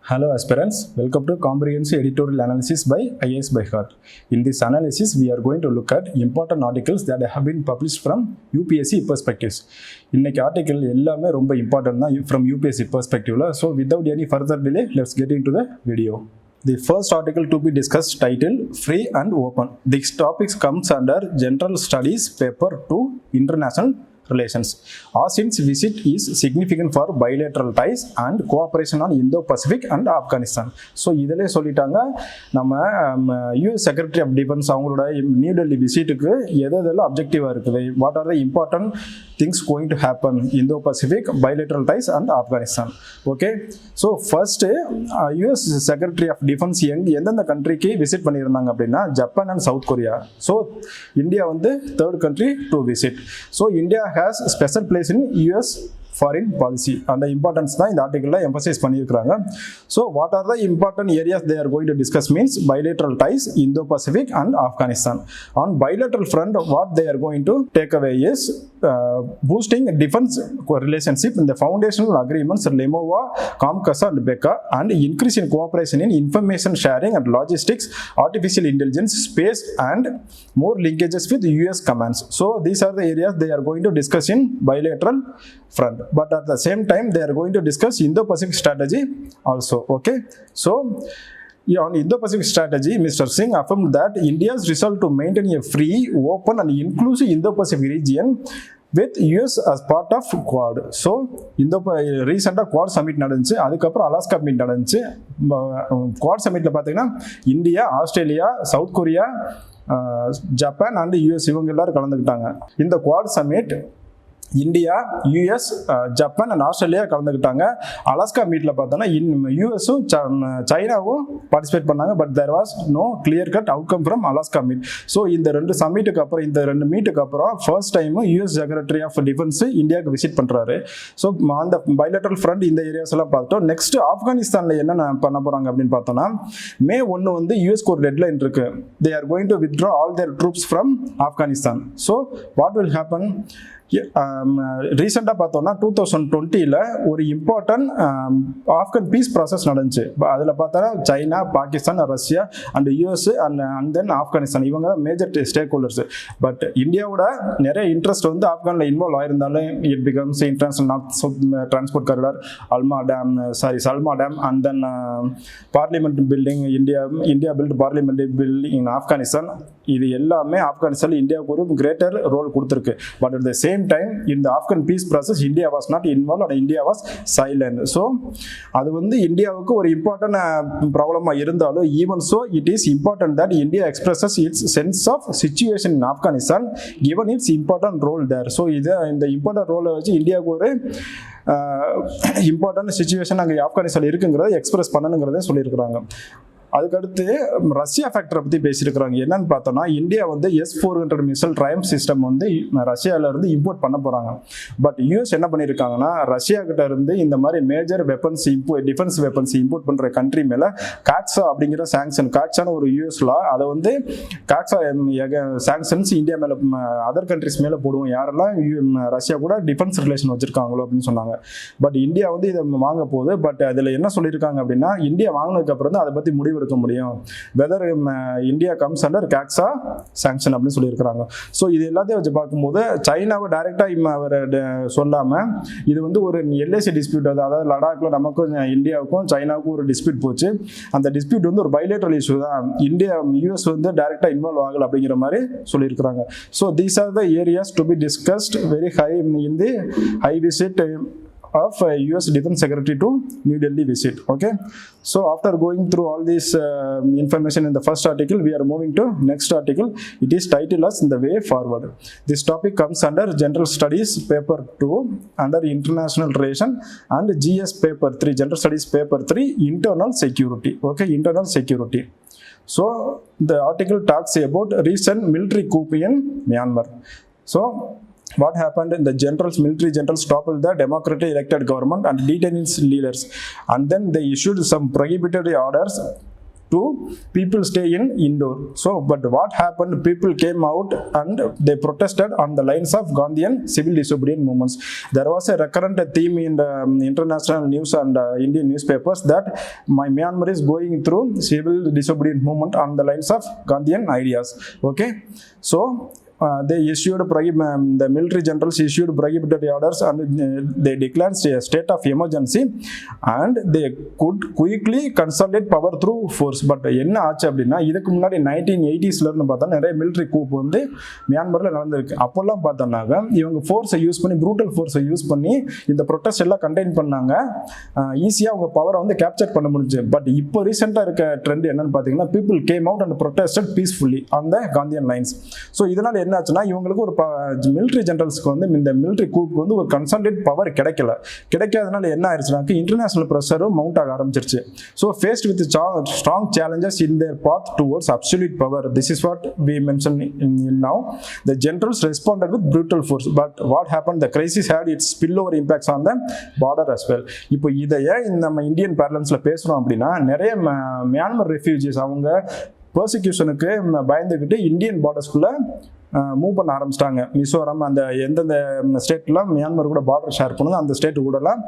Hello aspirants, welcome to Comprehensive Editorial Analysis by IAS by Heart. In this analysis, we are going to look at important articles that have been published from UPSC perspectives. இன்னைக்கு article எல்லாமே ரொம்ப important தான் from UPSC perspectiveல. So without any further delay, let's get into the video. The first article to be discussed titled Free and Open. This topic comes under General Studies Paper 2 International Relations. ASEAN's visit is significant for bilateral ties and cooperation on Indo-Pacific and Afghanistan. So இதிலே சொல்லிட்டாங்க நம்ம US Secretary of Defense அவங்களோட new Delhi விசிட்டுக்கு எதெல்லாம் அப்ஜெக்டிவாக இருக்குது, what are the important things going to happen Indo-Pacific, bilateral ties and Afghanistan. Okay, so first US Secretary of Defense எந்தெந்த கண்ட்ரிக்கு visit பண்ணியிருந்தாங்க அப்படின்னா Japan and south Korea. So India வந்து third country to visit. So India has special place in US foreign policy. And the importance தான் இந்த ஆர்டிகல்ல emphasise பண்ணியிருக்கிறாங்க. So what are the important areas they are going to discuss means bilateral ties, Indo-Pacific and Afghanistan. On bilateral front, what they are going to take away is boosting defense relationship in the foundational agreements LEMOA, COMCASA and BECA, and increase in cooperation in information sharing and logistics, artificial intelligence, space and more linkages with US commands. So these are the areas they are going to discuss in bilateral front. But at the same time, they are going to discuss Indo-Pacific strategy also. Okay, so on Indo-Pacific strategy, Mr. Singh affirmed that India's resolve to maintain a free, open, and inclusive Indo-Pacific region with US as part of Quad. So ரீசெண்டாக Quad summit நடந்துச்சு, அதுக்கப்புறம் Alaska meet நடந்துச்சு. Quad சமிட்ல பார்த்தீங்கன்னா India, Australia, South Korea, Japan and US இவங்க எல்லாரும் கலந்துக்கிட்டாங்க. இந்த Quad summit India, US, Japan and Australia கலந்துக்கிட்டாங்க. அலாஸ்கா மீட்டில் பார்த்தோன்னா யூஎஸும் சைனாவும் பார்ட்டிசிபேட் பண்ணாங்க. But there was no clear cut outcome from Alaska meet. So இந்த ரெண்டு சம்மிட்டுக்கு அப்புறம், இந்த ரெண்டு மீட்டுக்கு அப்புறம் first time US secretary of defence இந்தியாவுக்கு விசிட் பண்ணுறாரு. ஸோ அந்த பைலேட்டரல் ஃப்ரண்ட் இந்த ஏரியாஸ் எல்லாம் பார்த்துட்டோம். நெக்ஸ்ட் ஆப்கானிஸ்தானில் என்ன பண்ண போகிறாங்க அப்படின்னு பார்த்தோன்னா, May 1 வந்து யூஎஸ்க்கு ஒரு டெட்லைன் இருக்கு. They are going to withdraw all their troops from Afghanistan. So what will happen? ரீசெண்டாக பார்த்தோம்னா 2020 ஒரு இம்பார்ட்டன்ட் ஆப்கன் பீஸ் ப்ராசஸ் நடந்துச்சு. அதில் பார்த்தோன்னா China, Pakistan, Russia and US and then Afghanistan இவங்க தான் மேஜர் ஸ்டேக் ஹோல்டர்ஸ். பட் இந்தியாவோட நிறைய இன்ட்ரெஸ்ட் வந்து ஆப்கானில் இன்வால்வ் ஆயிருந்தாலும் it becomes international north transport corridor, Salma dam and then parliament building, India built parliament building in Afghanistan. இது எல்லாமே ஆப்கானிஸ்தான் இந்தியாவுக்கு ஒரு கிரேட்டர் ரோல் கொடுத்துருக்கு. But at the same time in the Afghan peace process India was not involved and India was silent. So அது வந்து இந்தியாவுக்கு ஒரு important ப்ராப்ளமா இருந்தாலும், even so it is important that India expresses its sense of situation in Afghanistan given its important role there. So இந்த important ரோலை வச்சு இந்தியாவுக்கு ஒரு இம்பார்ட்டன்ட் சிச்சுவேஷன் அங்கே ஆப்கானிஸ்தான் இருக்குங்கிறத எக்ஸ்பிரஸ் பண்ணணுங்கிறத சொல்லியிருக்கிறாங்க. அதுக்கடுத்து ரஷ்யா ஃபேக்டரை பற்றி பேசியிருக்கிறாங்க. என்னன்னு பார்த்தோன்னா, இந்தியா வந்து S-400 மிசைல் ட்ரையம்ப் சிஸ்டம் வந்து ரஷ்யாவிலேருந்து இம்போர்ட் பண்ண போகிறாங்க. பட் யூஎஸ் என்ன பண்ணியிருக்காங்கன்னா, ரஷ்யா கிட்ட இருந்து இந்த மாதிரி major weapons defence weapons import பண்ணுற கண்ட்ரி மேலே காக்ஸா அப்படிங்கிற சாங்ஷன், காக்ஸான ஒரு யூஎஸ் லா, அதை வந்து காக்ஸா சாங்ஷன்ஸ் இந்தியா மேலே, அதர் கண்ட்ரிஸ் மேலே போடுவோம் யாரெல்லாம் ரஷ்யா கூட டிஃபென்ஸ் ரிலேஷன் வச்சுருக்காங்களோ அப்படின்னு சொன்னாங்க. பட் இந்தியா வந்து இதை வாங்க போகுது. பட் அதில் என்ன சொல்லியிருக்காங்க அப்படின்னா, இந்தியா வாங்கினதுக்கப்புறம் தான் அதை பற்றி முடிவு எடுக்க முடியும், வெதர் இந்தியா கம்ஸ் அண்டர் காக்ஸா சாங்ஷன் அப்படின்னு சொல்லியிருக்கிறாங்க. ஸோ இது எல்லாத்தையும் வச்சு பார்க்கும்போது சைனாவை டைரெக்டாக அவர் சொல்லாமல், இது வந்து ஒரு எல்ஏசி டிஸ்பியூட், அதாவது லடாக்ல நமக்கும் இந்தியாவுக்கும் சைனாவுக்கும் ஒரு டிஸ்பியூட் போச்சு. அந்த டிஸ்பியூட் வந்து ஒரு பைலேட்டரல் இஷ்யூ தான், இந்தியா யூஎஸ் வந்து டைரெக்டாக இன்வால்வ் ஆகலை அப்படிங்கிற மாதிரி சொல்லியிருக்கிறாங்க. So these are the areas to be discussed very high in the high visit of US Defense Secretary to New Delhi visit. Okay, so after going through all this information in the first article, we are moving to next article. It is titled as The Way Forward. This topic comes under General Studies Paper 2 under International Relation and GS Paper 3, General Studies Paper 3, Internal Security. Okay, Internal Security. So the article talks about recent military coup in Myanmar. So what happened? The military generals toppled the democratically elected government and detained its leaders, and then they issued some prohibitory orders to to people stay in indoor. So but what happened, people came out and they protested on the lines of Gandhian civil disobedience movements. There was a recurrent theme in the international news and Indian newspapers that Myanmar is going through civil disobedience movement on the lines of Gandhian ideas. Okay, so they issued the military generals issued prohibitory orders and they declared a state of emergency and they could quickly consolidate power through force. But என்ன ஆச்சு அப்படின்னா, இதுக்கு முன்னாடி 1980s இருந்து பார்த்தா நிறைய military கூப் வந்து மியான்மரில் நடந்திருக்கு. அப்போல்லாம் பார்த்தோம்னாக்க இவங்க ஃபோர்ஸை யூஸ் பண்ணி ப்ரூட்டல் ஃபோர்ஸை யூஸ் பண்ணி இந்த ப்ரொட்டஸ்ட் எல்லாம் கண்டெயின் பண்ணாங்க, ஈஸியாக அவங்க பவரை வந்து கேப்சர் பண்ண முடிஞ்சு. பட் இப்போ ரீசெண்டாக இருக்க ட்ரெண்ட் என்னன்னு பார்த்தீங்கன்னா, people came out and protested peacefully on the Gandhian lines. So இதனால் என்ன ஆச்சுன்னா, இவங்களுக்கு ஒரு மிலிட்ரி ஜெனரல்ஸ்க்கு வந்து இந்த மிலிட்ரி கூப்புக்கு வந்து ஒரு கன்சாலிடேட் பவர் கிடைக்காதனால என்ன ஆயிடுச்சுனாக்க இன்டர்நேஷனல் ப்ரெஷரும் மவுண்ட் ஆக ஆரம்பிச்சிருச்சு. So faced with strong challenges in their path towards absolute power. This is what we mention in now. The generals responded with brutal force. But what happen, the crisis had its spill over impacts on the border as well. இப்போ இதையே நம்ம Indian பேரலன்ஸில் பேசுகிறோம் அப்படின்னா, நிறைய Myanmar refugees அவங்க பர்சிக்யூஷனுக்கு பயந்துக்கிட்டு Indian பார்டர்ஸ்குள்ளே move பண்ண ஆரம்பிச்சிட்டாங்க. மிசோரம் அந்த எந்தெந்த ஸ்டேட்லாம் மியான்மர் கூட பார்டர் ஷேர் பண்ணுது அந்த ஸ்டேட்டு கூடலாம்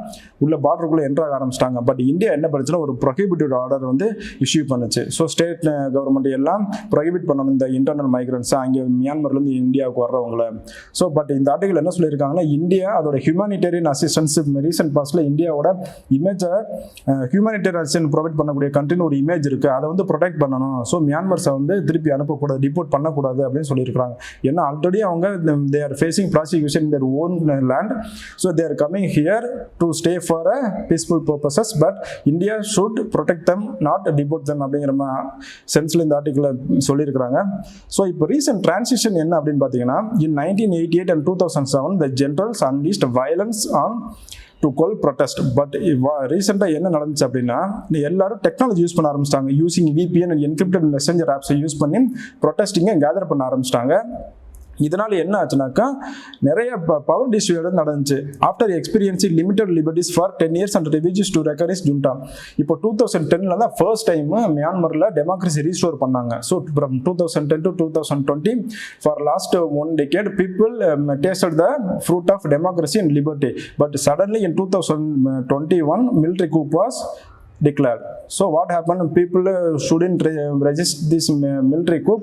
உள்ள பார்டருக்குள்ளே என்ட்ராக ஆரம்பிச்சிட்டாங்க. பட் இந்தியா என்ன பண்ணுச்சுன்னா, ஒரு ப்ரொஹிபிட்டட் ஆர்டர் வந்து இஷ்யூ பண்ணுச்சு. ஸோ ஸ்டேட் கவர்மெண்ட் எல்லாம் ப்ரொஹிபிட் பண்ணணும் இந்த இன்டர்னல் மைக்ரன்ஸ் அங்கே மியான்மர்லேருந்து இந்தியாவுக்கு வர்றவங்கள. ஸோ பட் இந்த ஆர்டிகல் என்ன சொல்லியிருக்காங்கன்னா, இந்தியா அதோட ஹியூமானிட்டேரியன் அசிஸ்டன்ஸ் ரீசெண்ட் பாஸ்டில் இந்தியாவோட இமேஜை ஹியூமானிட்டேரியன் அசிஸ்டன்ஸ் ப்ரொவைட் பண்ணக்கூடிய கண்ட்ரின்னு ஒரு இமேஜ் இருக்குது, அதை வந்து ப்ரொடெக்ட் பண்ணணும். ஸோ மியான்மர்ஸை வந்து திருப்பி அனுப்பக்கூடாது, டிபோர்ட் பண்ணக்கூடாது அப்படின்னு சொல்லியிருக்காங்க. ஏன்னா ஆல்ரெடி அவங்க they are facing prosecution in their own land, so they are coming here to stay for a peaceful purposes, but India should protect them, not deport them அப்படிங்கிற சென்ஸ்ல இந்த ஆர்டிகிள் சொல்லியிருக்கிறாங்க. ஸோ இப்போ recent transition என்ன அப்படின்னு பார்த்தீங்கன்னா, in 1988 and 2007 the generals unleashed violence on to quell protest. But ரீசெண்டாக என்ன நடந்துச்சு அப்படின்னா, எல்லாரும் டெக்னாலஜி யூஸ் பண்ண ஆரம்பிச்சிட்டாங்க. Using VPN and encrypted messenger ஆப்ஸை யூஸ் பண்ணி ப்ரொட்டஸ்டிங்கை கேதர் பண்ண ஆரம்பிச்சிட்டாங்க. இதனால் என்ன ஆச்சுனாக்கா, நிறைய பவர் டிஸ்ட்ரிபியூட் நடந்துச்சு. After experiencing limited liberties for 10 years and refugees to recognise junta. இப்போ 2010 தான் ஃபர்ஸ்ட் டைம் மியான்மரில் டெமோக்ரஸி ரீஸ்டோர் பண்ணாங்க. So from 2010 to 2020 for last 1 decade people tasted the fruit of democracy and liberty. But suddenly in 2021 military coup was declared. So what happened, people shouldn't resist this military coup,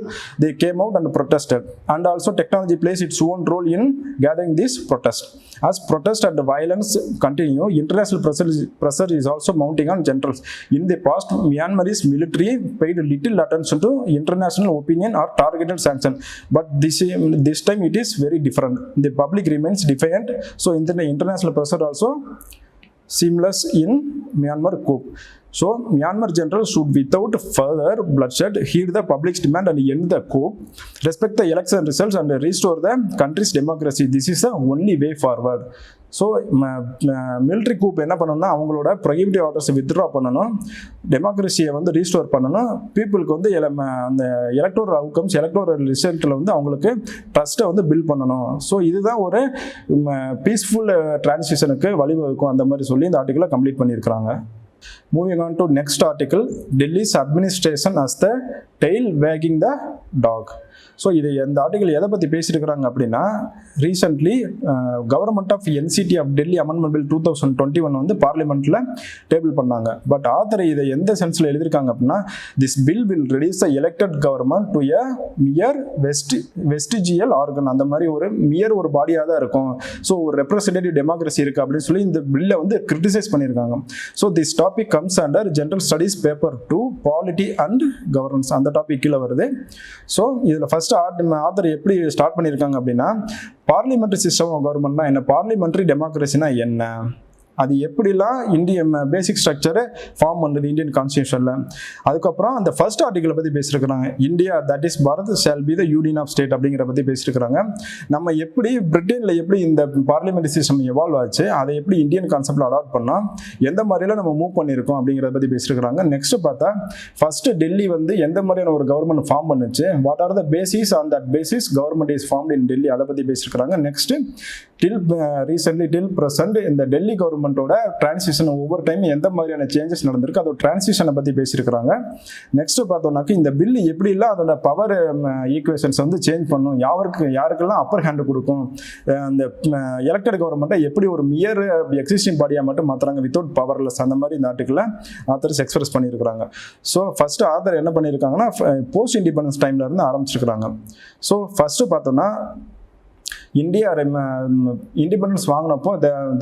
they came out and protested, and also technology plays its own role in gathering this protest. As protest and violence continue, international pressure is also mounting on generals. In the past, Myanmar's military paid little attention to international opinion or targeted sanction, but this time it is very different. The public remains defiant, so international pressure also seamless in Myanmar coup. So Myanmar generals should without further bloodshed heed the public's demand and end the coup, respect the election results and restore the country's democracy. This is the only way forward. So military கூப் என்ன பண்ணணும்னா, அவங்களோட ப்ரொஹிபிட்டிவ் ஆர்டர்ஸை withdraw பண்ணணும், டெமோக்ரஸியை வந்து restore பண்ணணும், பீப்புளுக்கு வந்து அந்த electoral outcomes electoral ரிசல்ட்டில் வந்து அவங்களுக்கு ட்ரஸ்ட்டை வந்து பில்ட் பண்ணணும். ஸோ இதுதான் ஒரு பீஸ்ஃபுல் டிரான்சிஷனுக்கு வழிவகுக்கும் அந்த மாதிரி சொல்லி இந்த ஆர்டிக்கிளை கம்ப்ளீட் பண்ணியிருக்கிறாங்க. Moving on to next article, Delhi's administration as the tail wagging the dog. So இது இந்த ஆர்டிகல் எதை பற்றி பேசியிருக்கிறாங்க அப்படின்னா, recently government of NCT of Delhi amendment bill 2021 வந்து பார்லிமெண்ட்டில் டேபிள் பண்ணாங்க. பட் ஆத்தர் இதை எந்த சென்ஸில் எழுதியிருக்காங்க அப்படின்னா, this bill will reduce the elected government to a mere vestigial organ. அந்த மாதிரி ஒரு மியர் ஒரு பாடியாக தான் இருக்கும். ஸோ ஒரு ரெப்ரஸன்டேட்டிவ் டெமோக்ரஸி இருக்குது அப்படின்னு சொல்லி இந்த பில்லை வந்து கிரிட்டிசைஸ் பண்ணியிருக்காங்க. So this topic comes under general studies paper 2 polity and governance, அந்த டாபிக் கீழே வருது. ஸோ இதில் ஃபர்ஸ்ட் ஆத்தர் எப்படி ஸ்டார்ட் பண்ணியிருக்காங்க அப்படின்னா, பார்லிமெண்ட்ரி சிஸ்டம் ஆஃப் கவர்மெண்ட்னா என்ன, பார்லிமெண்ட்ரி டெமோக்ரஸினா என்ன, அது எப்படிலாம் இந்தியன் பேசிக் ஸ்ட்ரக்சரை ஃபார்ம் பண்ணுறது இந்தியன் கான்ஸ்டியூஷனில். அதுக்கப்புறம் அந்த ஃபர்ஸ்ட் ஆர்டிகிளை பற்றி பேசியிருக்கிறாங்க, India that is Bharat shall be the union of state அப்படிங்கிற பற்றி பேசியிருக்கிறாங்க. நம்ம எப்படி பிரிட்டனில் எப்படி இந்த பார்லிமெண்ட்ரி சிஸ்டம் எவால்வ் ஆச்சு, அதை எப்படி இந்தியன் கான்செப்டில் அடாப்ட் பண்ணால் எந்த மாதிரிலாம் நம்ம மூவ் பண்ணியிருக்கோம் அப்படிங்கிறத பற்றி பேசியிருக்கிறாங்க. நெக்ஸ்ட் பார்த்தா ஃபர்ஸ்ட் டெல்லி வந்து எந்த மாதிரியான ஒரு கவர்மெண்ட் ஃபார்ம் பண்ணுச்சு, what are the basis, on that basis government is formed இன் டெல்லி, அதை பற்றி பேசியிருக்கிறாங்க. நெக்ஸ்ட் டில் ரீசென்ட்லி டில் ப்ரெசென்ட் இந்த டெல்லி கவர்மெண்ட் கவர்மெண்ட்டோட டிரான்சிஷன் ஒவ்வொரு டைம் எந்த மாதிரியான சேஞ்சஸ் நடந்திருக்கு அதோட டிரான்சிஷனை பற்றி பேசியிருக்கிறாங்க. நெக்ஸ்ட் பார்த்தோம்னாக்க இந்த பில் எப்படிலாம் அதோட பவர் ஈக்குவேஷன்ஸ் வந்து சேஞ்ச் பண்ணும், யாருக்கெல்லாம் அப்பர் ஹேண்ட் கொடுக்கும், அந்த எலெக்டட் கவர்மெண்ட்டை எப்படி ஒரு மியர் எக்ஸிஸ்டிங் பாடியாக மட்டும் மாற்றுறாங்க வித்தவுட் பவர்லெஸ், அந்த மாதிரி இந்த ஆர்டிக்கில் ஆத்தர்ஸ் எக்ஸ்பிரஸ் பண்ணியிருக்கிறாங்க. ஸோ ஃபர்ஸ்ட் ஆத்தர் என்ன பண்ணியிருக்காங்கன்னா போஸ்ட் இண்டிபெண்டன்ஸ் டைம்ல இருந்து ஆரம்பிச்சிருக்கிறாங்க. ஸோ ஃபர்ஸ்ட் பார்த்தோம்னா India independence வாங்கினப்போ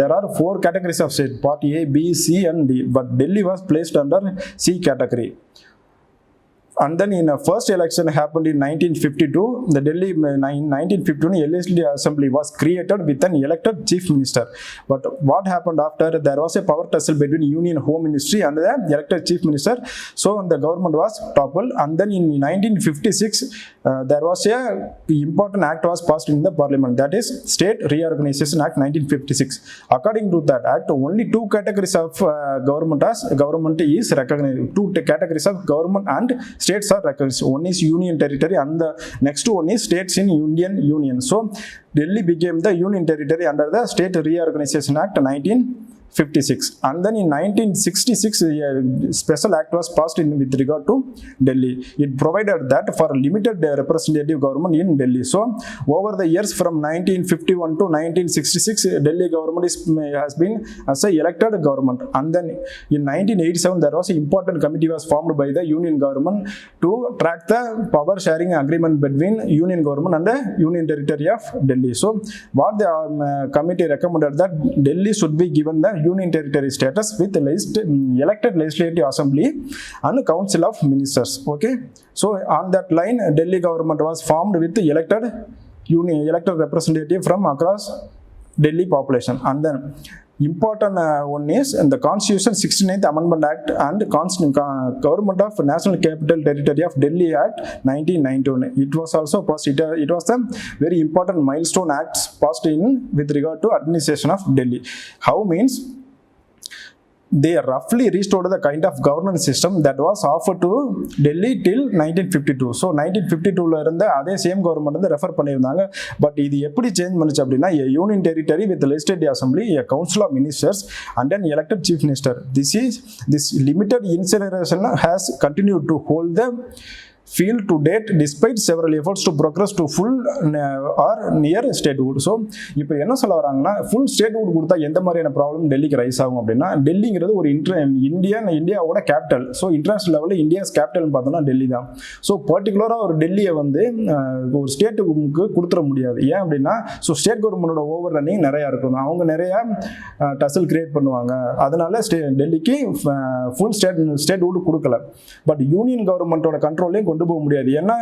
there are 4 categories of state, part A, B, C and D, but Delhi was placed under C category. And then in the first election happened in 1952, the Delhi in 1952 Legislative Assembly was created with an elected chief minister. But what happened after, there was a power tussle between Union Home Ministry and the elected chief minister. So the government was toppled. And then in 1956, there was a important act was passed in the parliament, that is State Reorganization Act 1956. According to that act, only 2 categories of government is recognized. 2 categories of government and states are recognized. One is union territory and the next one is states in Indian Union. So Delhi became the union territory under the State Reorganization Act 1956. And then in 1966 a special act was passed with regard to Delhi. It provided that for limited representative government in Delhi. So over the years from 1951 to 1966 Delhi government has been as a elected government. And then in 1987 there was an important committee was formed by the union government to track the power sharing agreement between union government and the union territory of Delhi. So what the committee recommended that Delhi should be given the union territory status with elected legislative assembly and council of ministers. Okay, so on that line Delhi government was formed with elected representative from across Delhi population. And then important one is the Constitution 69th Amendment Act and Government of National Capital Territory of Delhi Act 1991. It was also passed. It was a very important milestone acts passed in with regard to administration of Delhi. How means they roughly restored the kind of governance system that was offered to Delhi till 1952. So 1952ல இருந்த அதே same government வந்து refer பண்ணியிருந்தாங்க. But இது எப்படி change பண்ணுச்சு அப்படின்னா union territory with legislative assembly, council of ministers and then elected chief minister. This limited insularison has continued to hold the field to date despite several efforts to progress to full or near statehood. So இப்போ என்ன சொல்ல வராங்கன்னா full statehood கொடுத்தா எந்த மாதிரியான problem டெல்லிக்கு rice ஆகும் அப்படின்னா, டெல்லிங்கிறது ஒரு இந்தியாவோட கேபிட்டல். ஸோ இன்டர்நேஷனல் லெவலில் இந்தியாஸ் கேபிட்டல்னு பார்த்தோம்னா டெல்லி தான். ஸோ பர்டிகுலராக ஒரு டெல்லியை வந்து ஒரு ஸ்டேட்டுக்கு கொடுத்துட முடியாது. ஏன் அப்படின்னா ஸ்டேட் கவர்மெண்டோட ஓவர் ரன்னிங் நிறையா இருக்கும், அவங்க நிறையா டசல் கிரியேட் பண்ணுவாங்க. அதனால டெல்லிக்கு ஃபுல் ஸ்டேட்ஹுட் கொடுக்கல. பட் யூனியன் கவர்மெண்டோட கண்ட்ரோல்லையும் கொண்டு போக முடியாது. ஏன்னா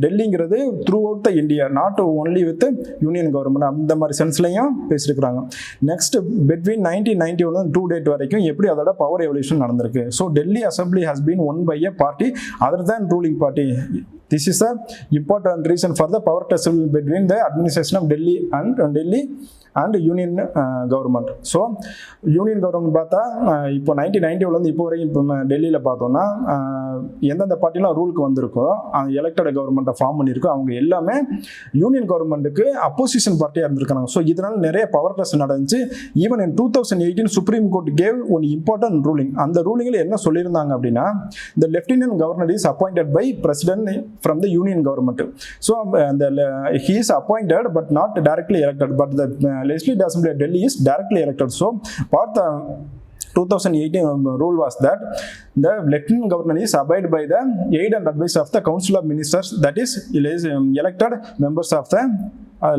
டெல்லிங்கிறது throughout the India, not only with union government, அந்த மாதிரி சென்ஸ்லையும் பேசியிருக்கிறாங்க. நெக்ஸ்ட் பிட்வீன் 1991 டூ டேட் வரைக்கும் எப்படி அதோட பவர் எவல்யூஷன் நடந்திருக்கு. So Delhi assembly has been won by a party other than ruling party. This is a important reason for the power tussle between the administration of Delhi and union government. So union government பார்த்தா இப்போ 1990 இப்போ வரைக்கும் இப்போ டெல்லியில் பார்த்தோம்னா எந்தெந்த பார்ட்டிலாம் ரூலுக்கு வந்திருக்கோ elected கவர்மெண்ட்டை ஃபார்ம் பண்ணியிருக்கோ அவங்க எல்லாமே யூனியன் கவர்மெண்ட்டுக்கு அப்போசிஷன் பார்ட்டியாக இருந்திருக்காங்க. ஸோ இதனால் நிறைய பவர் டஸ்ல் நடந்துச்சு. Even in 2018 supreme court gave one important ruling. அந்த ரூலிங்கில் என்ன சொல்லியிருந்தாங்க அப்படின்னா, the lieutenant governor is appointed by president from the union government. So he is appointed but not directly elected, but the legislative assembly of Delhi is directly elected. So part 2018 rule was that the lieutenant governor is abide by the aid and advice of the council of ministers, that is elected members of the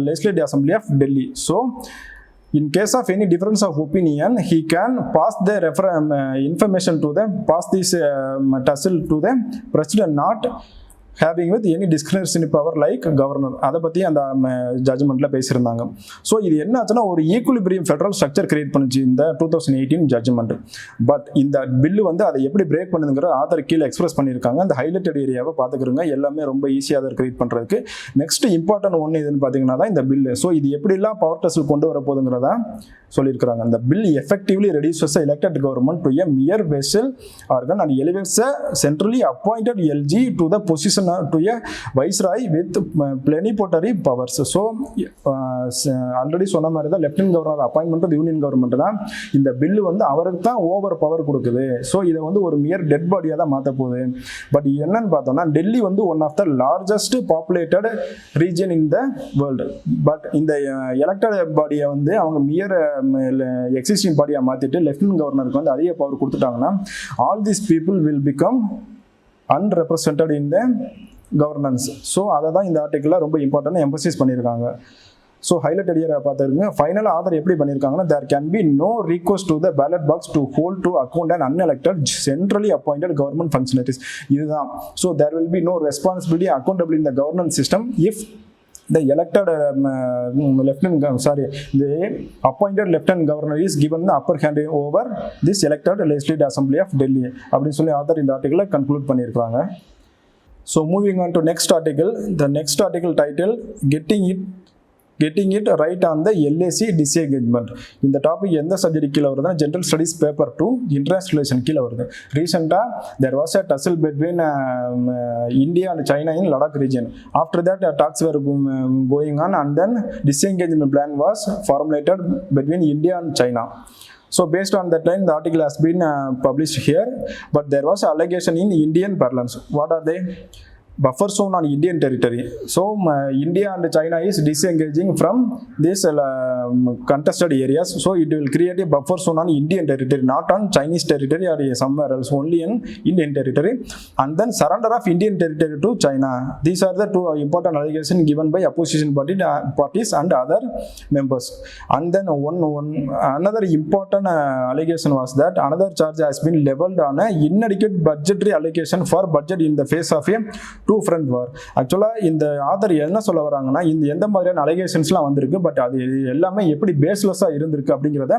legislative assembly of Delhi. So in case of any difference of opinion, he can pass the information to them, pass this tussle to the president, not having with any discretionary power like governor. அதை பற்றி அந்த ஜட்ஜ்மெண்ட்டில் பேசியிருந்தாங்க. So இது என்ன ஆச்சுன்னா ஒரு equilibrium federal structure create பண்ணுச்சு இந்த 2018 ஜட்ஜ்மெண்ட். பட் இந்த பில்லு வந்து அதை எப்படி பிரேக் பண்ணுங்கிற ஆதர் கீழே எக்ஸ்பிரஸ் பண்ணியிருக்காங்க. அந்த ஹைலைட்டட் ஏரியாவை பார்த்துக்கிறோங்க. எல்லாமே ரொம்ப ஈஸியாக அதை கிரியேட் பண்ணுறதுக்கு. நெக்ஸ்ட் இம்பார்ட்டன்ட் ஒன்று இதுன்னு பார்த்தீங்கன்னா தான் இந்த பில்லு. ஸோ இது எப்படிலாம் பவர் டஸ்ல் கொண்டு வர போதுங்கிறதா சொல்லியிருக்கிறாங்க. The bill effectively reduces the elected government to a mere vassal organ and elevates a centrally appointed LG to the position to a viceroy with plenipotentiary powers. So already சொன்ன மாதிரி தான் lieutenant governor appointment of union government தான் இந்த bill வந்து அவருக்கு தான் over power கொடுக்குது. So இதை வந்து ஒரு மியர் டெட் பாடியாக தான் மாற்ற போகுது. பட் என்னன்னு பார்த்தோம்னா டெல்லி வந்து one of the largest populated region in the world. But இந்த எலெக்டட் பாடியை வந்து அவங்க மியர் எக்ஸிஸ்டிங் பாடியாக மாற்றிட்டு லெப்டினன்ட் கவர்னருக்கு வந்து அதிக பவர் கொடுத்துட்டாங்கன்னா all these people will become unrepresented in the governance. So அதை தான் இந்த ஆர்டிக்கிளில் ரொம்ப இம்பார்ட்டன்ட் எம்பசைஸ் பண்ணியிருக்காங்க. ஸோ ஹைலைட் ஏரியா பார்த்துருங்க. ஃபைனலாக ஆதர் எப்படி பண்ணியிருக்காங்கன்னா there can be no request to the ballot box to hold to account and unelected centrally appointed government functionaries. இதுதான். So there will be no responsibility accountable in the governance system if the elected the appointed lieutenant governor is given the upper hand over this elected legislative assembly of Delhi அப்படின்னு சொல்லி author இந்த ஆர்டிகிளை conclude பண்ணியிருக்காங்க. So moving on to next article, the next article title getting it right on the LAC disengagement. இந்த topic எந்த subject கீழே வருதுன்னா general studies paper 2 international relation கீழே வருது. ரீசெண்டாக there was a tussle between India and China in Ladakh region. After that talks were going on and then disengagement plan was formulated between India and China. So based on that line the article has been published here, but there was allegation in Indian parlance. What are they? Buffer zone on Indian territory. So India and China is disengaging from these contested areas. So it will create a buffer zone on Indian territory, not on Chinese territory or somewhere else, only in Indian territory. And then surrender of Indian territory to China. These are the two important allegations given by opposition parties and other members. And then another important allegation was that another charge has been leveled on a inadequate budgetary allocation for budget in the face of a two-front war. ஆக்சுவலாக இந்த author என்ன சொல்ல வராங்கன்னா இந்த எந்த மாதிரியான அலிகேஷன்ஸ்லாம் வந்திருக்கு, but அது எல்லாமே எப்படி பேஸ்லெஸ்ஸாக இருந்திருக்கு அப்படிங்கிறத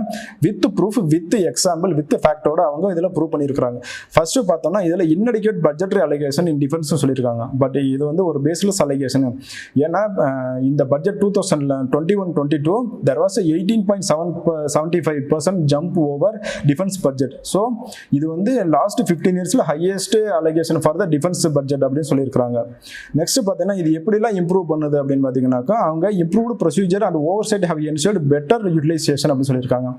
with proof with example with ஃபேக்டோட அவங்க இதில் ப்ரூவ் பண்ணியிருக்காங்க. ஃபர்ஸ்ட் பார்த்தோம்னா இதில் inadequate budgetary allocation in defense சொல்லியிருக்காங்க. பட் இது வந்து ஒரு பேஸ்லெஸ் அலிகேஷன். ஏன்னா இந்த budget 2021-22 there was a 18.75% jump over defense budget. So இது வந்து லாஸ்ட் 15 இயர்ஸில் highest allegation for the defence budget அப்படின்னு சொல்லியிருக்காங்க. நெக்ஸ்ட் பார்த்தீங்கன்னா இது எப்படிலாம் இம்ப்ரூவ் பண்ணுது அப்படின்னு பார்த்தீங்கன்னாக்கா அவங்க improved procedure and oversight have ensured better utilisation அப்படின்னு சொல்லியிருக்காங்க.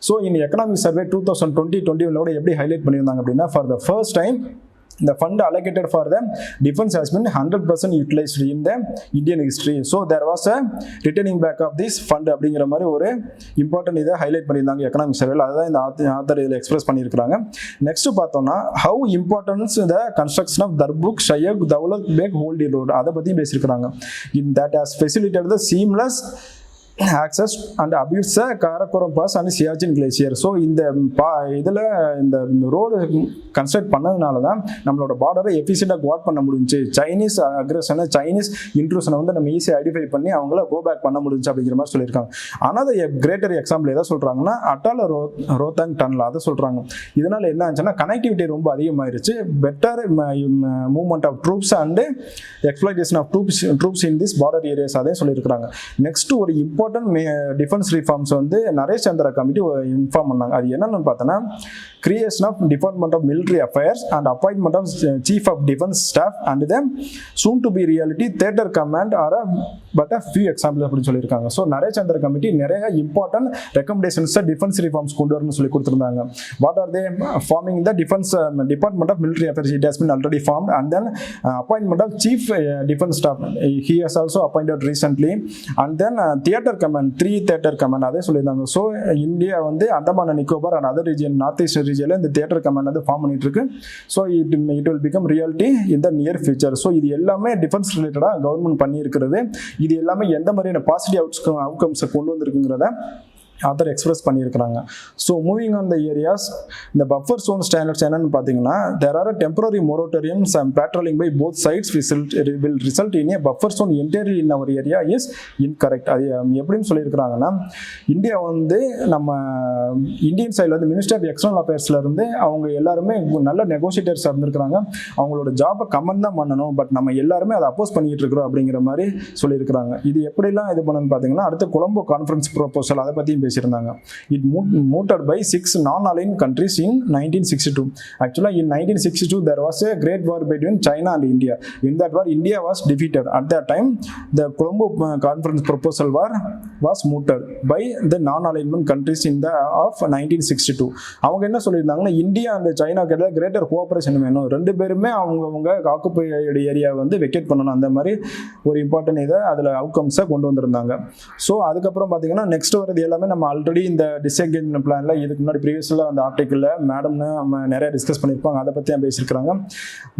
ஸோ இந்த எக்கனாமிக் சர்வே 2020-21 எப்படி ஹைலைட் பண்ணியிருந்தாங்க அப்படின்னா for the first time the fund allocated for the defense has been 100% utilized in the Indian history. So there was a returning back of this fund அப்படிங்கிற மாதிரி ஒரு important இதை highlight பண்ணியிருந்தாங்க economic சர்வேல. அதுதான் இந்த ஆத்தர் இதில் எக்ஸ்பிரஸ் பண்ணியிருக்காங்க. Next பார்த்தோம்னா how importance the construction of Darbuk Shyok Daulat Beg Oldi road அதை பற்றியும் பேசியிருக்கிறாங்க. In that has facilitated the seamless access and abuse Karakoram pass and Siachen glacier. So இந்த இதில் இந்த ரோடு கன்ஸ்ட்ரக்ட் பண்ணதுனால தான் நம்மளோட பார்டரை எஃபிஷியண்டாக குவாட் பண்ண முடிஞ்சு. சைனீஸ் அக்ரஷனை சைனீஸ் இன்ட்ரூஷனை வந்து நம்ம ஈஸியாக ஐடென்டிஃபை பண்ணி அவங்கள கோ பேக் பண்ண முடிஞ்சு அப்படிங்கிற மாதிரி சொல்லியிருக்காங்க. ஆனால் கிரேட்டர் எக்ஸாம்பிள் எதை சொல்கிறாங்கன்னா அட்டால ரோத்தாங் டனல் அதை சொல்கிறாங்க. இதனால் என்ன ஆச்சுன்னா கனெக்டிவிட்டி ரொம்ப அதிகமாகிருச்சு. Better movement of troops and exploitation of troops in this border areas அதே சொல்லியிருக்காங்க. நெக்ஸ்ட் ஒரு இம்பார்ட்டன்ட் டிஃபென்ஸ் ரிஃபார்ம்ஸ் வந்து நரேஷ் சந்திரா கமிட்டி இன்ஃபார்ம் பண்ணாங்க. அது என்னன்னு பார்த்தோன்னா creation of Department of Military Affairs and appointment of Chief of Defense Staff and then soon to be reality Theater Command are but a few examples அப்படின்னு சொல்லியிருக்காங்க. So Naresh Chandra committee நிறைய important ரெக்கமெண்டேஷன்ஸை defence reforms கொண்டு வரணும்னு சொல்லி கொடுத்துருந்தாங்க. What are they? Forming the defence department of military affairs it has been already formed and then appointment of chief defence staff he has also appointed recently and then theatre command 3 theatre command அதே சொல்லியிருந்தாங்க. So India வந்து Andaman and Nicobar and other region north east ரீஜனில் இந்த theatre command வந்து form பண்ணிட்டு இருக்கு. So it will become reality in the near future. So இது எல்லாமே டிஃபென்ஸ் ரிலேட்டடாக கவர்மெண்ட் பண்ணியிருக்கிறது. இது எல்லாமே எந்த மாதிரியான பாசிட்டிவ் அவுட்கம்ஸை கொண்டு வந்திருக்குங்கிறத ஆத்தர் எக்ஸ்பிரஸ் பண்ணியிருக்கிறாங்க. So moving on the areas இந்த பஃபர் zone ஸ்டாண்டர்ட்ஸ் என்னன்னு பார்த்தீங்கன்னா there are a temporary moratoriums and patrolling by both sides will result in a buffer zone entirely in our area is incorrect. அது எப்படின்னு சொல்லியிருக்கிறாங்கன்னா India வந்து நம்ம Indian சைடில் வந்து ministry of external அஃபேர்ஸ்லேருந்து அவங்க எல்லாருமே நல்ல நெகோசியேட்டர்ஸ் இருந்திருக்கிறாங்க. அவங்களோட ஜாபை கமெண்ட் தான் பண்ணணும், பட் நம்ம எல்லாருமே அதை அப்போஸ் பண்ணிட்டு இருக்கிறோம் அப்படிங்கிற மாதிரி சொல்லியிருக்கிறாங்க. இது எப்படிலாம் இது பண்ணணும்னு பார்த்தீங்கன்னா அடுத்த கொலம்போ கான்ஃபரன்ஸ் ப்ரொபோசல் அதை பற்றியும் பேசியிருந்தாங்க. It mooted by 6 non-aligned countries in 1962. Actually, in 1962, there was a great war between China and India. In that war, India was defeated. At that time, the Colombo Conference proposal was mooted by the non-alignment countries in the of 1962. அவங்க என்ன சொல்லியிருந்தாங்கன்னா, India and China கிட்ட greater cooperation வேணும், ரெண்டு பேருமே அவங்க occupied area வந்து vacate பண்ணணும், அந்த மாதிரி ஒரு இம்பார்ட்டன்ட் இதை அதில் அவுட்கம்ஸை கொண்டு வந்திருந்தாங்க. ஸோ அதுக்கப்புறம் பார்த்தீங்கன்னா நெக்ஸ்ட் வரது எல்லாமே நம்ம ஆல்ரெடி இந்த டிஸ்எங்கேஜ்மெண்ட் பிளானில் இதுக்கு முன்னாடி ப்ரீவியஸில் அந்த ஆர்டிக்கிளில் மேடம்னு நம்ம நிறைய டிஸ்கஸ் பண்ணியிருப்பாங்க, அதை பற்றி பேசியிருக்காங்க.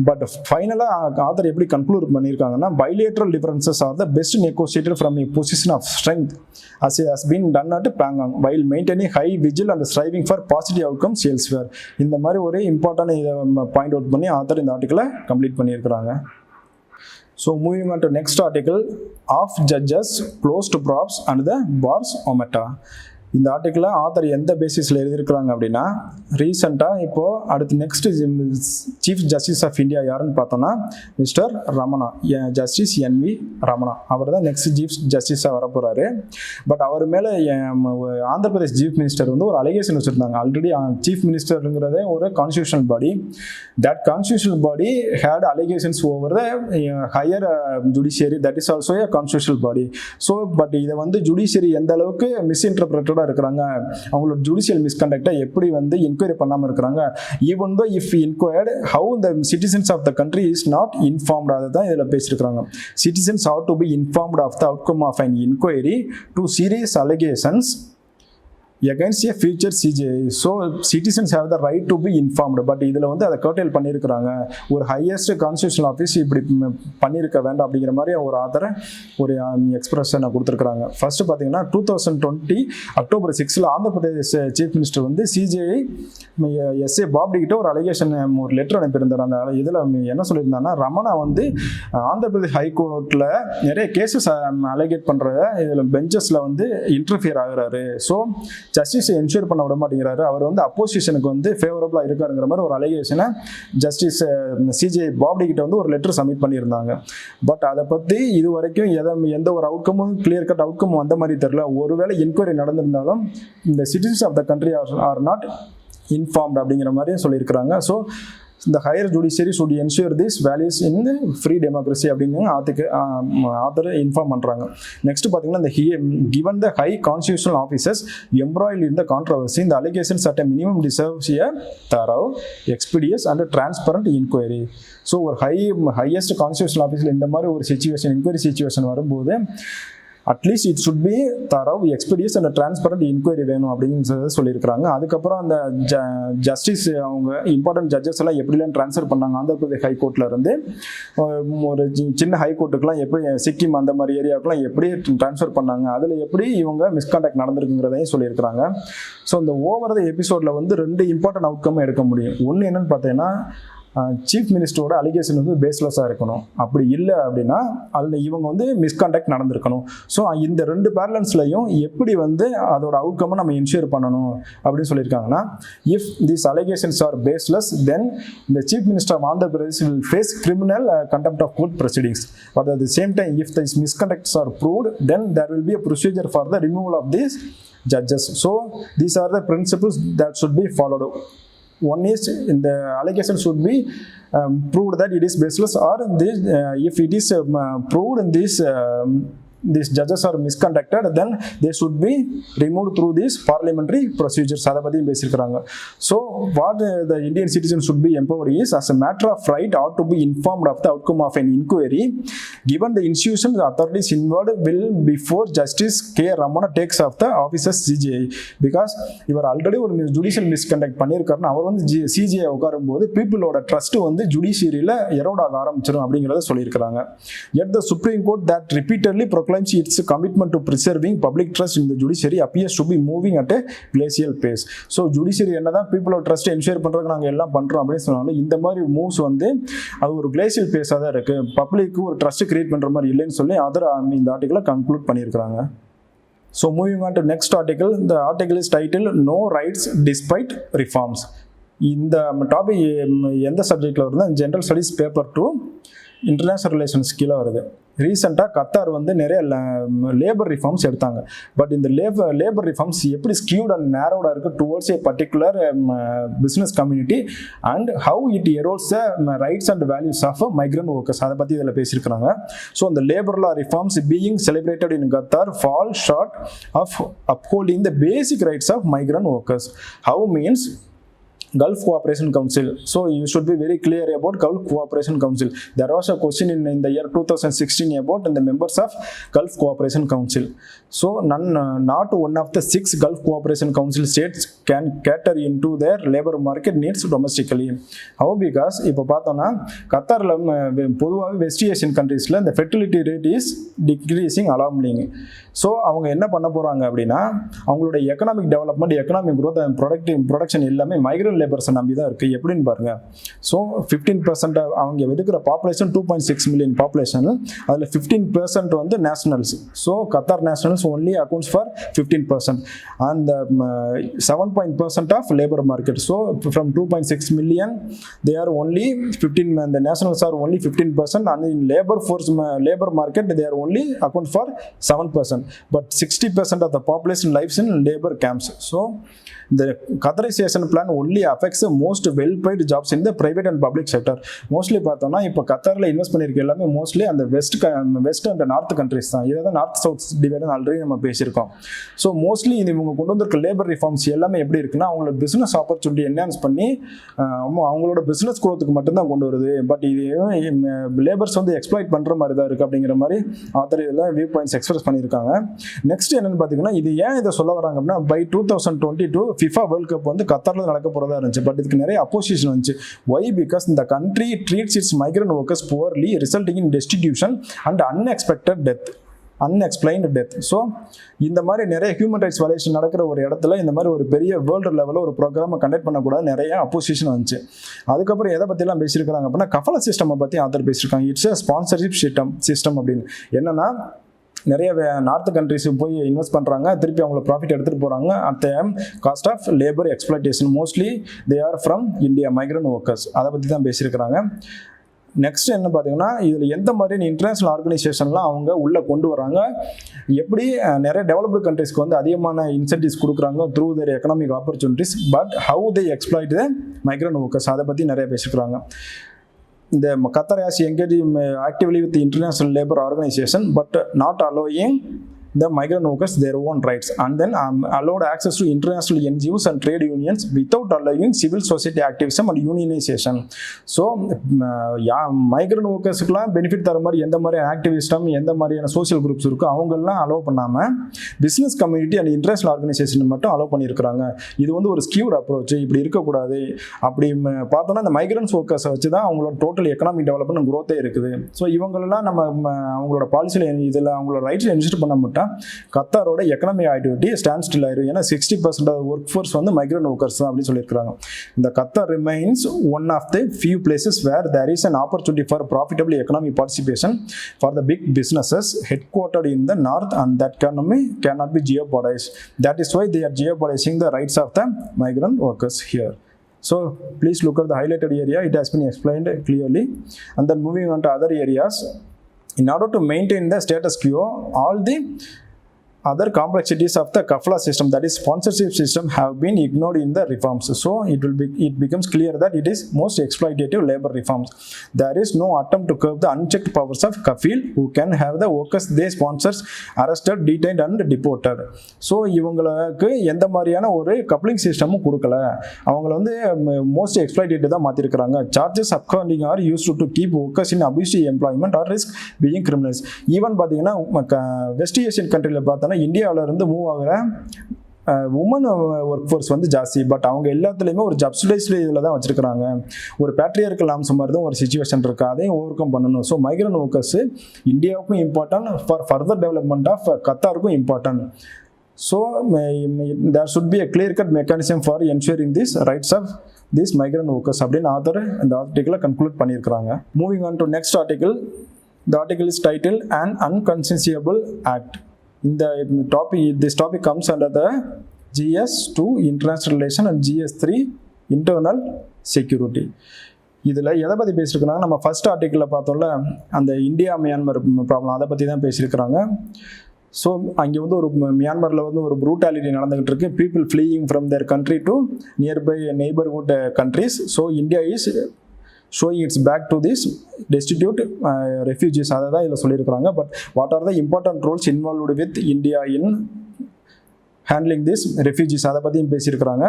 பட் ஃபைனலாக ஆத்தர் எப்படி கன்க்ளூட் பண்ணியிருக்காங்கன்னா, bilateral differences are the best negotiated from a position of strength as it has been done at Pangang while maintaining high vigil and striving for positive outcomes elsewhere. இந்த மாதிரி ஒரு important இதை point out பண்ணி author இந்த ஆர்டிக்கிளை complete பண்ணியிருக்கிறாங்க. So moving on to next article, of judges, closed props and the bars omata. இந்த ஆர்டிக்கிளில் author எந்த பேசிஸில் எழுதியிருக்கிறாங்க அப்படின்னா, ரீசெண்டாக இப்போது அடுத்து next chief justice of India யாருன்னு பார்த்தோன்னா mister Ramana, justice NV Ramana. அவர் தான் நெக்ஸ்ட் சீஃப் ஜஸ்டிஸாக வரப்போகிறாரு. பட் அவர் மேலே ஆந்திர பிரதேஷ் சீஃப் மினிஸ்டர் வந்து ஒரு அலிகேஷன் வச்சுருந்தாங்க. ஆல்ரெடி சீஃப் மினிஸ்டருங்கிறதே ஒரு constitutional body. That constitutional body had allegations over the higher judiciary, that is also a constitutional body. So but இதை வந்து ஜுடிஷியரி எந்த அளவுக்கு மிஸ்இன்டர்பிரட்டட் இருக்கிறாங்க, அவங்களோட ஜுடிஷியல் மிஸ்கண்டக்டை எப்படி வந்து என்கொயரி பண்ணாமல் இருக்கிறாங்க, even though if inquired how the citizens of the country is not informed, அதை தான் இதில் பேசியிருக்கிறாங்க. Citizens have to be informed of the outcome of an inquiry to serious allegations against a future CJI. So citizens have the right to be informed. But இதில் வந்து அதை கர்டைல் பண்ணியிருக்கிறாங்க. ஒரு highest constitutional office இப்படி பண்ணியிருக்க வேண்டாம் அப்படிங்கிற மாதிரி ஒரு ஆத்தரை ஒரு எக்ஸ்பிரஷனை கொடுத்துருக்குறாங்க. ஃபர்ஸ்ட் பார்த்தீங்கன்னா 2020 October 6 Andhra Pradesh chief minister வந்து CJI SA பாப்டி கிட்ட ஒரு அலிகேஷன் ஒரு லெட்டர் அனுப்பியிருந்தார். அந்த இதில் என்ன சொல்லியிருந்தாங்கன்னா, ரமணா வந்து ஆந்திர பிரதேஷ் ஹைகோர்ட்டில் நிறைய கேசஸ் அலிகேட் பண்ணுற இதில் பெஞ்சஸில் வந்து இன்டர்ஃபியர் ஆகுறாரு. ஸோ ஜஸ்டிஸை என்ஷூர் பண்ண விட மாட்டேங்கிறாரு, அவர் வந்து அப்போசிஷனுக்கு வந்து ஃபேவரபுளாக இருக்காருங்கிற மாதிரி ஒரு அலிகேஷனை ஜஸ்டிஸ் CJI பாப்டி கிட்ட வந்து ஒரு லெட்டர் சப்மிட் பண்ணியிருந்தாங்க. பட் அதை பற்றி இது வரைக்கும் எந்த ஒரு அவுட்கமும் கிளியர் கட் அவுட்கம் வந்த மாதிரி தெரியல. ஒருவேளை என்கொயரி நடந்திருந்தாலும் இந்த citizens of the country are not informed அப்படிங்கிற மாதிரியும் சொல்லியிருக்கிறாங்க. So the higher judiciary should ensure these values in the free democracy அப்படின்னு ஆத்தர் இன்ஃபார்ம் பண்ணுறாங்க. நெக்ஸ்ட் பார்த்தீங்கன்னா, இந்த given the high constitutional officers embroiled in the controversy, the allegations at a minimum deserves a thorough, expeditious and transparent inquiry. So ஒரு highest constitutional ஆஃபீஸில் இந்த மாதிரி ஒரு situation inquiry situation வரும்போது at least it should be thorough, expeditious and transparent inquiry வேணும் அப்படின்னு சொல்லியிருக்கிறாங்க. அதுக்கப்புறம் அந்த ஜஸ்டிஸ் அவங்க இம்பார்ட்டன்ட் ஜட்ஜஸ் எல்லாம் எப்படிலாம் ட்ரான்ஸ்ஃபர் பண்ணாங்க ஆந்திர பிரதேஷ் ஹைகோர்ட்டில் இருந்து ஒரு சின்ன ஹைகோர்ட்டுக்கெலாம் எப்படி சிக்கிம் அந்த மாதிரி ஏரியாவுக்குலாம் எப்படி ட்ரான்ஸ்ஃபர் பண்ணாங்க, அதில் எப்படி இவங்க மிஸ்கான்டாக்ட் நடந்திருக்குங்கிறதையும் சொல்லியிருக்கிறாங்க. ஸோ இந்த ஓவர் த எபிசோடில் வந்து 2 இம்பார்ட்டன்ட் அவுட்கம் எடுக்க முடியும். ஒன்று என்னன்னு பார்த்தீங்கன்னா, சீஃப் மினிஸ்டரோட அலிகேஷன் வந்து பேஸ்லெஸ்ஸாக இருக்கணும். அப்படி இல்லை அப்படின்னா அதில் இவங்க வந்து மிஸ்கான்டாக்ட் நடந்திருக்கணும். ஸோ இந்த 2 பேலன்ஸ்லையும் எப்படி வந்து அதோட அவுட்கம்மை நம்ம என்ஷூர் பண்ணணும் அப்படின்னு சொல்லியிருக்காங்கன்னா, if these allegations are baseless then the chief minister of Andhra Pradesh will face criminal contempt of court proceedings. But at the same time if these misconducts are proved then there will be a procedure for the removal of these judges. So these are the principles that should be followed. One is in the allegation should be proved that it is baseless, or this, if it is proved in this these judges are misconducted, then they should be removed through these parliamentary procedures. அதை பற்றியும் பேசியிருக்கிறாங்க. So what the Indian citizens should be empowered is, as a matter of right, ought to be informed of the outcome of an inquiry given the institutions the authorities involved will before Justice K. Ramana takes off the offices CJI. Because இவர் already ஒரு judicial misconduct பண்ணியிருக்காருன்னு அவர் வந்து CJI உட்காரும்போது பீப்புளோட trust வந்து ஜுடிஷியரியில் erode ஆக ஆரம்பிச்சிடும் அப்படிங்கிறத சொல்லியிருக்கிறாங்க. Yet the Supreme Court that repeatedly proclaims its commitment to preserving public trust in the judiciary appears to be moving at a glacial pace. So judiciary என்னதான் பீப்புளோட ட்ரஸ்ட் என்ஷூர் பண்ணுறதுக்கு நாங்கள் எல்லாம் பண்ணுறோம் அப்படின்னு சொன்னாலும் இந்த மாதிரி மூவ்ஸ் வந்து அது ஒரு கிளேசியல் பேஸாக தான் இருக்குது, பப்ளிக்கு ஒரு ட்ரஸ்ட் கிரியேட் பண்ணுற மாதிரி இல்லைன்னு சொல்லி அதர் இந்த ஆர்டிக்கிளை கன்க்ளூட் பண்ணியிருக்கிறாங்க. So moving on to next article, the article is titled No Rights Despite Reforms. இந்த டாபிக் எந்த சப்ஜெக்டில் வருதுன்னா general studies paper 2 international relations கீழே வருது. ரீசெண்டாக கத்தார் வந்து நிறைய லேபர் ரிஃபார்ம்ஸ் எடுத்தாங்க. பட் இந்த லேபர் ரிஃபார்ம்ஸ் எப்படி ஸ்கியூட் அண்ட் நேரோடாக இருக்குது towards a particular business community and how it erodes the rights and values of migrant workers, அதை பற்றி இதில் பேசியிருக்கிறாங்க. ஸோ அந்த labour law reforms being celebrated in Qatar fall short of upholding the basic rights of migrant workers. How means Gulf Cooperation Council. So you should be very clear about Gulf Cooperation Council. There was a question in the year 2016 about the members of Gulf Cooperation Council. So not one of the 6 Gulf Cooperation Council states can cater into their labor market needs domestically. How? Because இப்போ பார்த்தோம்னா கத்தாரில் பொதுவாக west Asian கண்ட்ரீஸில் இந்த fertility rate is decreasing alarming. So அவங்க என்ன பண்ண போகிறாங்க அப்படின்னா அவங்களோட economic development, economic growth and production எல்லாமே மைக்ரண்ட் லேபர்ஸை நம்பி தான் இருக்குது. எப்படின்னு பாருங்க. ஸோ 15% அவங்க இருக்கிற பாப்புலேஷன் 2.6 மில்லியன் பாப்புலேஷன், அதில் 15% வந்து nationals. So Qatar nationals only accounts for 15% and 7% of labour market. So from 2.6 million they are only 15, the nationals are only 15%, and in labor market they are only account for 7%, but 60% of the population lives in labor camps. So the Qatarization plan only affects the most well-paid jobs in the private and public sector. Mostly பார்த்தோம்னா இப்போ கத்தாரில் invest பண்ணியிருக்க எல்லாமே mostly அந்த west and north countries தான். இதை தான் north south டிவைடன் already நம்ம பேசியிருக்கோம். ஸோ மோஸ்ட்லி இது இவங்க கொண்டு வந்திருக்க லேபர் ரிஃபார்ம்ஸ் எல்லாமே எப்படி இருக்குன்னா அவங்களோட பிஸ்னஸ் ஆப்பர்ச்சுனிட்டி என்ஹான்ஸ் பண்ணி அவங்களோட பிஸ்னஸ் குரோத்துக்கு மட்டும்தான் கொண்டு வருது. பட் இது லேபர்ஸ் வந்து எக்ஸ்ப்ளாய்ட் பண்ணுற மாதிரி தான் இருக்குது அப்படிங்கிற மாதிரி ஆத்தர் இதில் வியூ பாயிண்ட்ஸ் எக்ஸ்பிரஸ் பண்ணியிருக்காங்க. நெக்ஸ்ட் என்னென்னு பார்த்தீங்கன்னா இது ஏன் இதை சொல்ல வராங்க அப்படின்னா பை 2022 FIFA வேர்ல்ட் கப் வந்து கத்தாரில் நடக்க போகிறதா இருந்துச்சு. பட் இதுக்கு நிறைய அப்போசிஷன் வந்துச்சு. ஒய்? பிகாஸ் இந்த country treats its migrant workers poorly resulting in destitution and unexplained death. So இந்த மாதிரி நிறைய ஹியூமன் ரைட்ஸ் வயலேஷன் நடக்கிற ஒரு இடத்துல இந்த மாதிரி ஒரு பெரிய வேர்ல்டு லெவலில் ஒரு ப்ரோக்ராமை கண்டக்ட் பண்ணக்கூடாது, நிறைய அப்போசிஷன் வந்துச்சு. அதுக்கப்புறம் எதை பற்றிலாம் பேசியிருக்காங்க அப்படின்னா கஃபலா சிஸ்டம் பற்றி ஆத்தர் பேசியிருக்காங்க. இட்ஸ் a ஸ்பான்சர்ஷிப் சிஸ்டம் அப்படின்னு. என்னன்னா நிறைய நார்த் கண்ட்ரிஸுக்கு போய் இன்வெஸ்ட் பண்ணுறாங்க, திருப்பி அவங்கள ப்ராஃபிட் எடுத்துகிட்டு போகிறாங்க. At the cost of labour exploitation. Mostly they are from India migrant workers. அதை பற்றி தான் பேசியிருக்கிறாங்க. நெக்ஸ்ட் என்ன பார்த்தீங்கன்னா இதில் எந்த மாதிரியான இன்டர்நேஷ்னல் ஆர்கனைசேஷன்லாம் அவங்க உள்ளே கொண்டு வராங்க, எப்படி நிறைய டெவலப்டு கண்ட்ரிஸ்க்கு வந்து அதிகமான இன்சென்டிவ்ஸ் கொடுக்குறாங்க through there economic opportunities, but how they exploit the migrant workers, அதை பற்றி நிறைய பேசியிருக்கிறாங்க. The Qatar has engaged actively with the International Labour Organization, but not allowing the migrant workers their own rights, and then allowed access to international NGOs and trade unions without allowing civil society activism and unionization. So migrant workersக்குலாம் benefit தர மாதிரி எந்த மாதிரியான ஆக்டிவிஸ்டம் எந்த மாதிரியான social groups இருக்கோ அவங்கெல்லாம் allow பண்ணாமல் business community and international organisation மட்டும் அலோவ் பண்ணியிருக்கிறாங்க. இது வந்து ஒரு ஸ்கியூட் அப்ரோச், இப்படி இருக்கக்கூடாது. அப்படி பார்த்தோன்னா இந்த மைக்ரண்ட்ஸ் ஒர்க்கர்ஸை வச்சு தான் அவங்களோட டோட்டல் எக்கனாமிக் டெவலப்மெண்ட் க்ரோத்தே இருக்குது. ஸோ இவங்களெல்லாம் நம்ம அவங்களோட பாலிசியில் இதில் அவங்களோட ரைட்ஸில் இன்ஸ்ட் பண்ண மாட்டோம். கத்தாரோட எக்கனாமிக் ஆக்டிவிட்டி ஸ்டாண்ட் ஸ்டில் ஆயிரும். ஏன்னா 60% ஆஃப் ஒர்க் ஃபோர்ஸ் வந்து மைக்ரண்ட் ஒர்க்கர்ஸ் தான் அப்படின்னு சொல்லியிருக்காங்க. இந்த Qatar remains one of the few places where there is an opportunity for profitable economic participation for the big businesses headquartered in the north, and that economy cannot be jeopardized. That is why they are jeopardizing the rights of the migrant workers here. So please look at the highlighted area. It has been explained clearly. And then moving on to other areas. In order to maintain the status quo, all the other complexities of the kafala system, that is sponsorship system, have been ignored in the reforms. So it becomes clear that it is most exploitative labor reforms. There is no attempt to curb the unchecked powers of kafil, who can have the workers they sponsors arrested, detained and deported. So இவங்களுக்கு எந்த மாதிரியான ஒரு coupling சிஸ்டமும் கொடுக்கல. அவங்கள வந்து most exploitative தான் மாற்றிருக்கிறாங்க. Charges absconding are used to keep workers in abusive employment or risk being criminals. Even பார்த்தீங்கன்னா வெஸ்ட் ஏஷியன் கண்ட்ரியில் பார்த்தோன்னா இந்தியாவில் இருந்து மூவ் ஆகிற உமன் ஒர்க் ஃபோர்ஸ் வந்து ஜாஸ்தி. பட் அவங்க எல்லாத்துலேயுமே ஒரு சப்சிடைஸ்டு இதில் தான் வச்சுருக்கிறாங்க. ஒரு பேட்ரியார்க்கல் நாம்ஸ் மாதிரி தான் ஒரு சுச்சுவேஷன் இருக்குது, அதையும் ஓவர் கம் பண்ணணும். ஸோ மைக்ரண்ட் ஒர்க்கர்ஸ் இந்தியாவுக்கும் important, for further development of கத்தாருக்கும் important. So there should be a clear-cut mechanism for ensuring these rights of these migrant workers அப்படின்னு ஆத்தர் இந்த ஆர்டிக்கிளை கன்க்ளூட் பண்ணியிருக்கிறாங்க. Moving on to next article. The article is titled An Unconscientiable Act. This topic comes under the GS2 International Relation and GS3 Internal Security. இதில் எதை பற்றி பேசியிருக்கிறாங்க, நம்ம first ஆர்டிக்கிளில் பார்த்தோம்ல அந்த இந்தியா மியான்மர் ப்ராப்ளம், அதை பற்றி தான் பேசியிருக்கிறாங்க. ஸோ அங்கே வந்து ஒரு மியான்மரில் வந்து ஒரு ப்ரூட்டாலிட்டி நடந்துகிட்டு இருக்கு, people fleeing from their country to nearby neighbourhood countries. So India is showing its back to this destitute refugees, அதை தான் இதில் சொல்லியிருக்கிறாங்க. But what are the important roles involved with India in handling this refugees, அதை பற்றியும் பேசியிருக்கிறாங்க.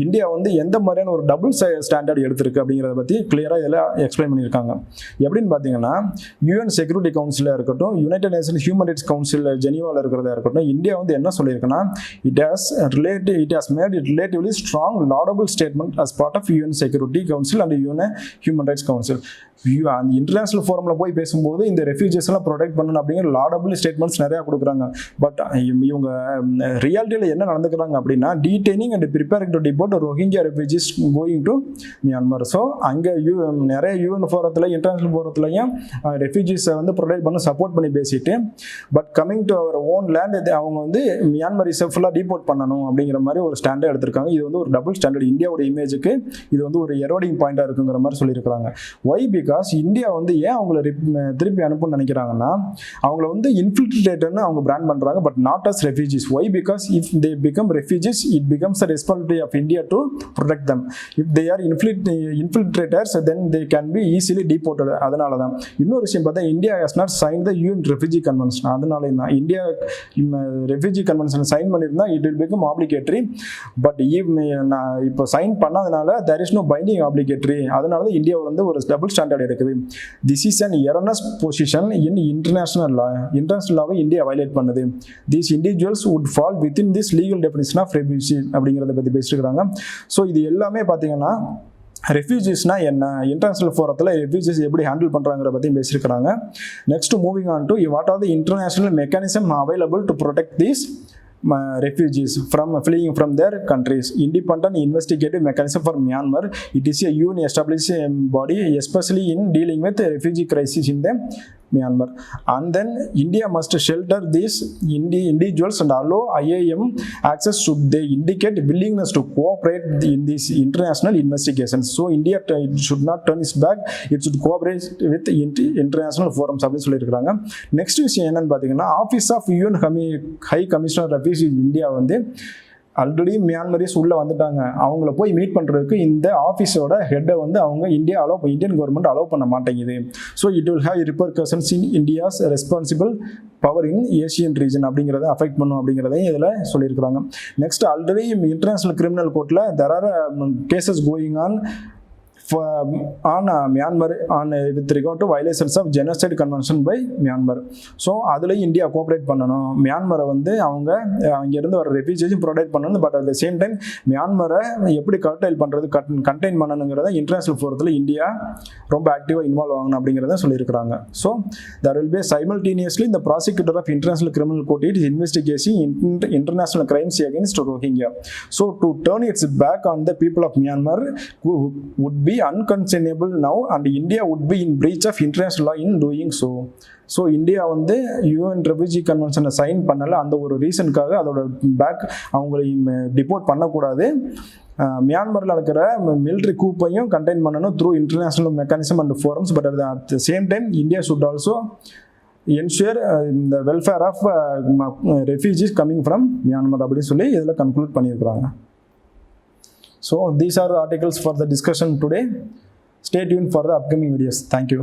India வந்து எந்த மாதிரியான ஒரு டபுள் ஸ்டாண்டர்ட் எடுத்திருக்கு அப்படிங்கிறத பற்றி கிளியராக இதில் எக்ஸ்பிளைன் பண்ணியிருக்காங்க. எப்படின்னு பார்த்தீங்கன்னா, யூஎன் செக்யூரிட்டி கவுன்சிலாக இருக்கட்டும், united nations human rights council ஜெனீவாவில் இருக்கிறதா இருக்கட்டும், இந்தியா வந்து என்ன சொல்லியிருக்குன்னா, it has made it relatively strong laudable statement as part of UN security council and UN human rights council. அந்த இன்டர்நேஷனல் ஃபோரமில் போய் பேசும்போது இந்த ரெஃப்யூஜிஸ் எல்லாம் ப்ரொடெக்ட் பண்ணணும் அப்படிங்கிற லாடபிள் ஸ்டேட்மெண்ட்ஸ் நிறையா கொடுக்குறாங்க. பட் இவங்க ரியாலிட்டியில் என்ன நடந்துக்கிறாங்க அப்படின்னா, detaining and preparing to deport Rohingya refugees going to Myanmar. So அங்கே நிறைய யூஎன் ஃபோரத்தில் இன்டர்நேஷனல் ஃபோரத்துலையும் ரெஃப்யூஜிஸை வந்து ப்ரொடெக்ட் பண்ண சப்போர்ட் பண்ணி பேசிட்டு, but coming to our own land அவங்க வந்து மியான்மரிஸை ஃபுல்லாக டிபோர்ட் பண்ணணும் அப்படிங்கிற மாதிரி ஒரு ஸ்டாண்டர்ட் எடுத்திருக்காங்க. இது வந்து ஒரு டபுள் ஸ்டாண்டர்ட், இந்தியாவோட இமேஜுக்கு இது வந்து ஒரு எரோடிங் பாயிண்டாக இருக்குங்கிற மாதிரி சொல்லியிருக்கிறாங்க. ஒய் பிகாஸ் இந்தியா வந்து ஏன் அவங்கள திருப்பி அனுப்புன்னு நினைக்கிறாங்கன்னா, அவங்கள வந்து இன்ஃபில்ட்ரேட்டர்னு அவங்க பிராண்ட் பண்றாங்க, but not as refugees. Why because if they become refugees it becomes the responsibility of India to protect them. If they are infiltrators then they can be easily deported. அதனால தான் இன்னொரு விஷயம் பார்த்தா, India has not sign the UN refugee convention. அதனால தான் India refugee convention sign பண்ணியிருந்தா it will become obligatory. But இப்போ sign பண்ணாதனால there is no binding obligatory. அதனால தான் இந்தியா வந்து ஒரு டபுள் ஸ்டாண்டர்ட் இருக்குது. This is an erroneous position in international law. International law India violate பண்ணுது. These individuals would fall within this legal definition of refugee அப்படிங்கறத பத்தி பேசிருக்காங்க. So இது எல்லாமே பார்த்தீங்கன்னா ரெஃப்யூஜிஸ்னா என்ன, இன்டர்நேஷனல் ஃபோரத்தில் ரெஃப்யூஜிஸ் எப்படி ஹேண்டில் பண்ணுறாங்கிற பற்றியும் பேசியிருக்கிறாங்க. Next moving on to what are the international mechanism available to protect these refugees from fleeing from their countries. Independent investigative mechanism for Myanmar. It is a UN established body especially in dealing with refugee crisis in the Myanmar. And then India must shelter these individuals and allow IAM access should they indicate willingness to cooperate in these international investigations. So India should not turn its back, it should cooperate with international forums அப்படின்னு சொல்லியிருக்கிறாங்க. Next விஷயம் என்னன்னு பார்த்தீங்கன்னா, office of UN high commissioner refugee India வந்து already மியான்மரிஸ் உள்ளே வந்துட்டாங்க. அவங்கள போய் மீட் பண்ணுறதுக்கு இந்த ஆஃபீஸோட ஹெட்டை வந்து அவங்க இந்தியன் கவர்மெண்ட் அலோவ் பண்ண மாட்டேங்குது. So it will have repercussions in India's responsible power in Asian region அப்படிங்கிறத அஃபெக்ட் பண்ணும் அப்படிங்கிறதையும் இதில் சொல்லியிருக்கிறாங்க. நெக்ஸ்ட் ஆல்ரெடி இன்டர்நேஷனல் கிரிமினல் கோர்ட்டில் there are cases going on Myanmar on with regard to violations of genocide convention by Myanmar. So அதில் India cooperate பண்ணணும். மியான்மரை வந்து அவங்க அங்கேருந்து வர ரெஃப்யூஜிஸும் ப்ரொடெக்ட் பண்ணணும். But at the same time மியான்மரை எப்படி கர்டைல் பண்ணுறது, கண்டெயின் பண்ணணுங்கிறத இன்டர்நேஷனல் ஃபோரத்தில் இந்தியா ரொம்ப ஆக்டிவாக இன்வால்வ் ஆகணும் அப்படிங்கிறத சொல்லியிருக்கிறாங்க. So there will be simultaneously the prosecutor of International Criminal Court is investigating international crimes against Rohingya. So to turn its back on the people of Myanmar would be unconscionable now and India would be in breach of international law in doing so. So India வந்து UN refugee கன்வென்ஷனை sign பண்ணலை, அந்த ஒரு ரீசனுக்காக அதோட back அவங்களையும் depot பண்ணக்கூடாது. மியான்மரில் இருக்கிற மிலிட்ரி கூப்பையும் கண்டெயின் பண்ணணும் through international mechanism and forums. But at the same time India should also ensure the welfare of refugees coming from Myanmar அப்படின்னு சொல்லி இதில் கன்க்ளூட் பண்ணியிருக்கிறாங்க. So these are the articles for the discussion today. Stay tuned for the upcoming videos. Thank you.